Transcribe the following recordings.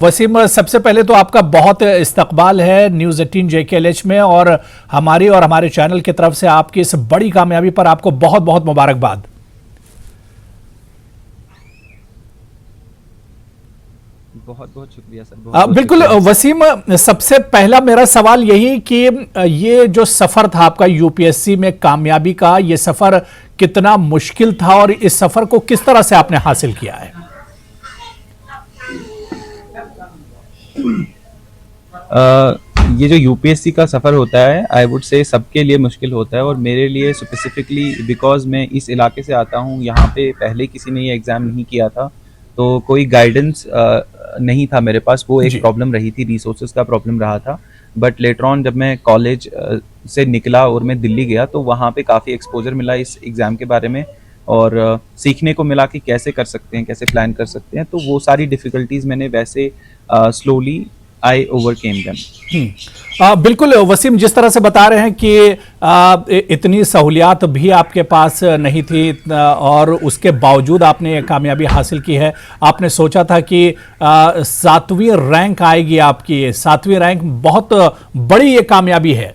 वसीम, सबसे पहले तो आपका बहुत इस्तकबाल है न्यूज़ 18 JKLH में, और हमारे चैनल की तरफ से आपकी इस बड़ी कामयाबी पर आपको बहुत बहुत मुबारकबाद। बहुत बहुत शुक्रिया सर, बहुत बहुत बिल्कुल शुक्रिया। वसीम, सबसे पहला मेरा सवाल यही कि ये जो सफ़र था आपका यूपीएससी में कामयाबी का, ये सफ़र कितना मुश्किल था और इस सफ़र को किस तरह से आपने हासिल किया है? ये जो यूपीएससी का सफ़र होता है, आई वुड से सबके लिए मुश्किल होता है, और मेरे लिए स्पेसिफिकली बिकॉज मैं इस इलाके से आता हूँ, यहाँ पे पहले किसी ने ये एग्ज़ाम नहीं किया था, तो कोई गाइडेंस नहीं था मेरे पास। वो एक जी। प्रॉब्लम रही थी, रिसोर्सेज का प्रॉब्लम रहा था। बट लेटर ऑन जब मैं कॉलेज से निकला और मैं दिल्ली गया, तो वहाँ पे काफ़ी एक्सपोजर मिला इस एग्ज़ाम के बारे में, और सीखने को मिला कि कैसे कर सकते हैं, कैसे प्लान कर सकते हैं। तो वो सारी डिफ़िकल्टीज़ मैंने वैसे स्लोली आई ओवरकेम देम। बिल्कुल वसीम, जिस तरह से बता रहे हैं कि इतनी सहूलियात भी आपके पास नहीं थी, और उसके बावजूद आपने ये कामयाबी हासिल की है। आपने सोचा था कि 7वीं रैंक आएगी आपकी, 7वीं रैंक बहुत बड़ी ये कामयाबी है।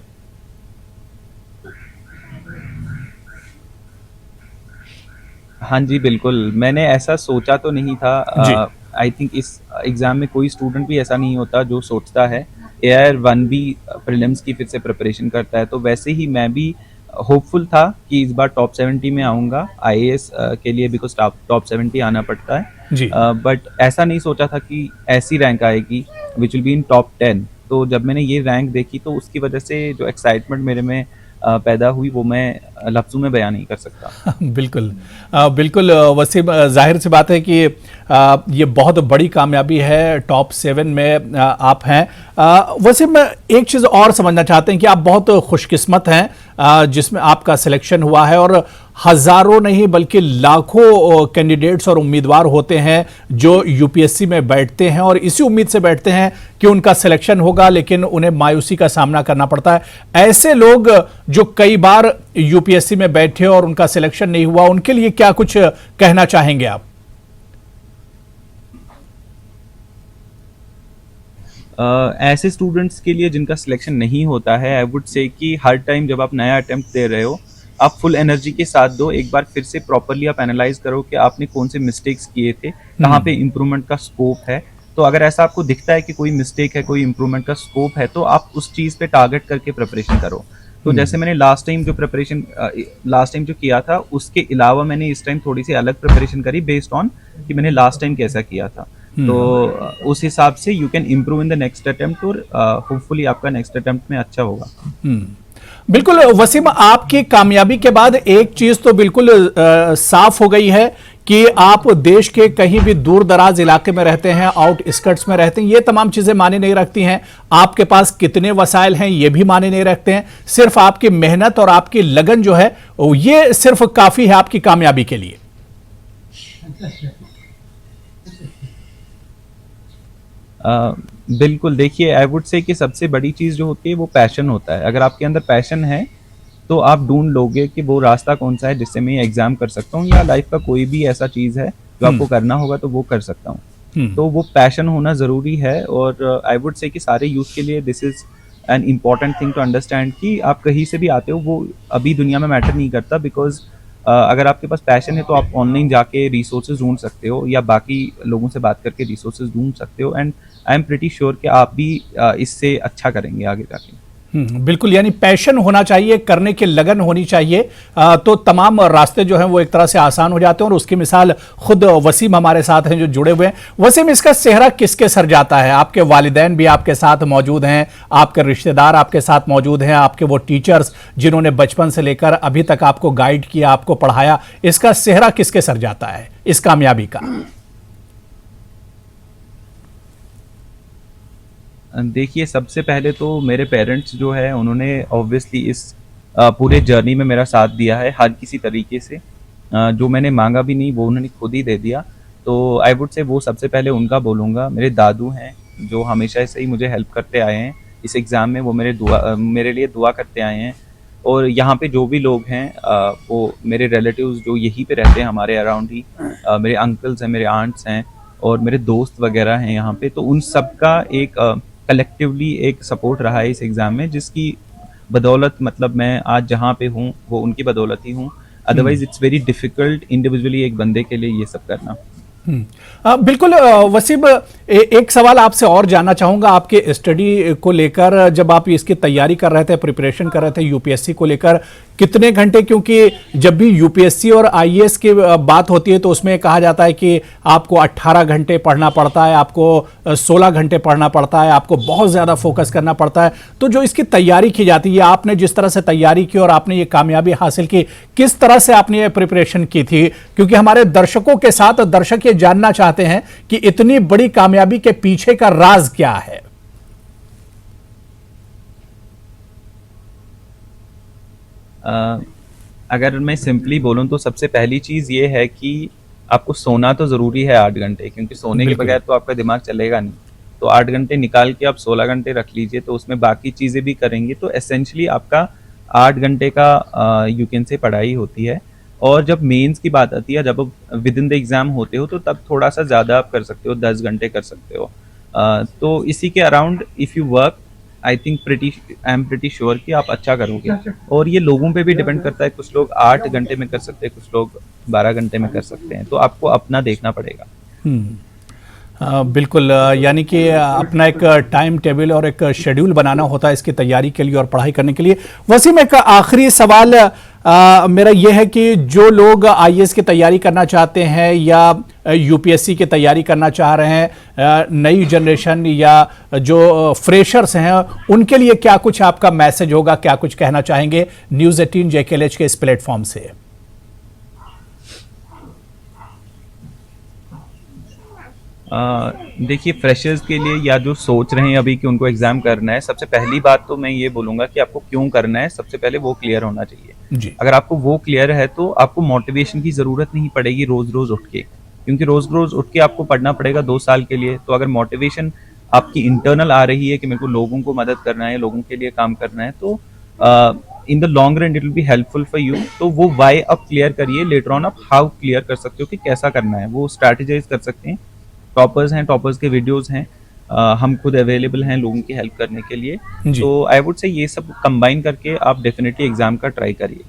हाँ जी, बिल्कुल। मैंने ऐसा सोचा तो नहीं था। जी। आई थिंक इस एग्ज़ाम में कोई स्टूडेंट भी ऐसा नहीं होता जो सोचता है। एआईआर 1 भी प्रीलिम्स की फिर से प्रिपरेशन करता है, तो वैसे ही मैं भी होपफुल था कि इस बार टॉप 70 में आऊँगा आईएएस के लिए, बिकॉज़ टॉप 70 आना पड़ता है। जी। बट ऐसा नहीं सोचा था कि ऐसी रैंक आएगी which will be in top 10। तो जब मैंने ये रैंक देखी, तो उसकी वजह से जो एक्साइटमेंट मेरे में पैदा हुई, वो मैं लफ्ज़ों में बयान नहीं कर सकता। बिल्कुल। बिल्कुल वसीम, जाहिर सी बात है कि ये बहुत बड़ी कामयाबी है, टॉप 7 में आप हैं। वसीम, एक चीज़ और समझना चाहते हैं कि आप बहुत खुशकिस्मत हैं जिसमें आपका सिलेक्शन हुआ है, और हज़ारों नहीं बल्कि लाखों कैंडिडेट्स और उम्मीदवार होते हैं जो यूपीएससी में बैठते हैं और इसी उम्मीद से बैठते हैं कि उनका सिलेक्शन होगा, लेकिन उन्हें मायूसी का सामना करना पड़ता है। ऐसे लोग जो कई बार यूपीएससी में बैठे और उनका सिलेक्शन नहीं हुआ, उनके लिए क्या कुछ कहना चाहेंगे आप? ऐसे स्टूडेंट्स के लिए जिनका सिलेक्शन नहीं होता है, आई वुड से कि हर टाइम जब आप नया अटेम्प्ट दे रहे हो, आप फुल एनर्जी के साथ दो। एक बार फिर से प्रॉपरली आप एनालाइज करो कि आपने कौन से मिस्टेक्स किए थे, कहाँ पे इम्प्रूवमेंट का स्कोप है। तो अगर ऐसा आपको दिखता है कि कोई मिस्टेक है, कोई इम्प्रूवमेंट का स्कोप है, तो आप उस चीज़ पे टारगेट करके प्रिपरेशन करो। तो जैसे मैंने लास्ट टाइम जो किया था, उसके अलावा मैंने इस टाइम थोड़ी सी अलग प्रिपरेशन करी बेस्ड ऑन कि मैंने लास्ट टाइम कैसा किया था। तो उस हिसाब से you can improve in the next attempt, और होपफुली आपका नेक्स्ट अटेम्प्ट में अच्छा होगा। बिल्कुल वसीम, आपकी कामयाबी के बाद एक चीज तो बिल्कुल साफ हो गई है कि आप देश के कहीं भी दूर दराज इलाके में रहते हैं, आउटस्कर्ट्स में रहते हैं, ये तमाम चीजें माने नहीं रखती हैं। आपके पास कितने वसाइल हैं ये भी माने नहीं रखते हैं। सिर्फ आपकी मेहनत और आपकी लगन जो है, ये सिर्फ काफी है आपकी कामयाबी के लिए। बिल्कुल, देखिए, आई वुड से कि सबसे बड़ी चीज़ जो होती है वो पैशन होता है। अगर आपके अंदर पैशन है, तो आप ढूँढ लोगे कि वो रास्ता कौन-सा है जिससे मैं ये एग्ज़ाम कर सकता हूँ, या लाइफ़ का कोई भी ऐसा चीज़ है जो आपको करना होगा तो वो कर सकता हूँ। तो वो पैशन होना ज़रूरी है, और आई वुड से कि सारे यूथ के लिए this is an important thing to understand कि आप कहीं से भी आते हो, वो अभी दुनिया में मैटर नहीं करता। बिकॉज़ अगर आपके पास पैशन है, तो आप ऑनलाइन जाके रिसोर्सेज ढूँढ सकते हो, या बाकी लोगों से बात करके रिसोर्सेज ढूँढ सकते हो, and I am pretty sure कि आप भी इससे अच्छा करेंगे आगे जाके। बिल्कुल, यानी पैशन होना चाहिए, करने की लगन होनी चाहिए, तो तमाम रास्ते जो हैं वो एक तरह से आसान हो जाते हैं, और उसकी मिसाल खुद वसीम हमारे साथ हैं जो जुड़े हुए हैं। वसीम, इसका सेहरा किसके सर जाता है? आपके वालिदैन भी आपके साथ मौजूद हैं, आपके रिश्तेदार आपके साथ मौजूद हैं, आपके वो टीचर्स जिन्होंने बचपन से लेकर अभी तक आपको गाइड किया, आपको पढ़ाया, इसका सेहरा किसके सर जाता है इस कामयाबी का? देखिए, सबसे पहले तो मेरे पेरेंट्स जो है, उन्होंने ऑब्वियसली इस पूरे जर्नी में मेरा साथ दिया है हर किसी तरीके से। जो मैंने मांगा भी नहीं, वो उन्होंने खुद ही दे दिया। तो आई वुड से वो सबसे पहले उनका बोलूँगा। मेरे दादू हैं जो हमेशा से ही मुझे हेल्प करते आए हैं इस एग्ज़ाम में, वो मेरे लिए दुआ करते आए हैं। और यहाँ पे जो भी लोग हैं, वो मेरे रिलेटिव्स जो यहीं पे रहते हैं हमारे अराउंड ही, मेरे अंकल्स हैं, मेरे आंट्स हैं, और मेरे दोस्त वगैरह हैं यहाँ पे, तो उन सब का एक कलेक्टिवली एक सपोर्ट रहा है इस एग्ज़ाम में, जिसकी बदौलत मतलब मैं आज जहाँ पे हूँ वो उनकी बदौलत ही हूँ। Otherwise it's very difficult individually एक बंदे के लिए ये सब करना। बिल्कुल वसीम, एक सवाल आपसे और जानना चाहूंगा आपके स्टडी को लेकर। जब आप इसकी तैयारी कर रहे थे, प्रिपरेशन कर रहे थे यूपीएससी को लेकर, कितने घंटे, क्योंकि जब भी यूपीएससी और आईएएस की बात होती है तो उसमें कहा जाता है कि आपको 18 घंटे पढ़ना पड़ता है, आपको 16 घंटे पढ़ना पड़ता है, आपको बहुत ज़्यादा फोकस करना पड़ता है। तो जो इसकी तैयारी की जाती है, आपने जिस तरह से तैयारी की और आपने ये कामयाबी हासिल की, किस तरह से आपने ये प्रिपरेशन की थी? क्योंकि हमारे दर्शकों के साथ दर्शक ये जानना चाहते हैं कि इतनी बड़ी कामयाबी के पीछे का राज क्या है। अगर मैं सिंपली बोलूँ तो सबसे पहली चीज़ ये है कि आपको सोना तो ज़रूरी है 8 घंटे, क्योंकि सोने के बगैर तो आपका दिमाग चलेगा नहीं। तो 8 घंटे निकाल के आप 16 घंटे रख लीजिए, तो उसमें बाकी चीज़ें भी करेंगे, तो एसेंशली आपका 8 घंटे का यू कैन से पढ़ाई होती है। और जब मेंस की बात आती है, जब आप विद इन द एग्ज़ाम होते हो, तो तब थोड़ा सा ज़्यादा आप कर सकते हो, 10 घंटे कर सकते हो। तो इसी के around if you work, I am pretty sure कि आप अच्छा करोगे। और ये लोगों पे भी डिपेंड करता है, कुछ लोग 8 घंटे में कर सकते हैं, कुछ लोग 12 घंटे में कर सकते हैं, तो आपको अपना देखना पड़ेगा। बिल्कुल, यानी कि अपना एक टाइम टेबल और एक शेड्यूल बनाना होता है इसकी तैयारी के लिए और पढ़ाई करने के लिए। वसीम, एक आखिरी सवाल मेरा यह है कि जो लोग आईएएस की तैयारी करना चाहते हैं या यूपीएससी की तैयारी करना चाह रहे हैं, नई जनरेशन या जो फ्रेशर्स हैं, उनके लिए क्या कुछ आपका मैसेज होगा, क्या कुछ कहना चाहेंगे न्यूज़ 18 JKLH के इस प्लेटफॉर्म से? देखिए, फ्रेशर्स के लिए या जो सोच रहे हैं अभी कि उनको एग्ज़ाम करना है, सबसे पहली बात तो मैं ये बोलूँगा कि आपको क्यों करना है, सबसे पहले वो क्लियर होना चाहिए। जी। अगर आपको वो क्लियर है तो आपको मोटिवेशन की ज़रूरत नहीं पड़ेगी रोज़-रोज़ उठ के, क्योंकि रोज़-रोज़ उठ के आपको पढ़ना पड़ेगा 2 साल के लिए। तो अगर मोटिवेशन आपकी इंटरनल आ रही है कि मेरे को लोगों को मदद करना है, लोगों के लिए काम करना है, तो in the long run it will be helpful for you. तो वो वाई आप क्लियर करिए, लेटर ऑन आप हाउ क्लियर कर सकते हो कि कैसा करना है, वो स्ट्रैटेजाइज कर सकते हैं। टॉपर्स हैं, टॉपर्स के वीडियोस हैं, हम खुद अवेलेबल हैं लोगों की हेल्प करने के लिए। तो आई वुड से ये सब कंबाइन करके आप डेफिनेटली एग्जाम का ट्राई करिए।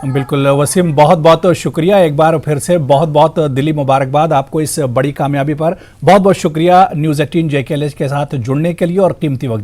बिल्कुल वसीम, बहुत बहुत शुक्रिया, एक बार फिर से बहुत बहुत दिली मुबारकबाद आपको इस बड़ी कामयाबी पर। बहुत बहुत शुक्रिया न्यूज़ 18 JKLH के साथ जुड़ने के लिए और कीमती वक्त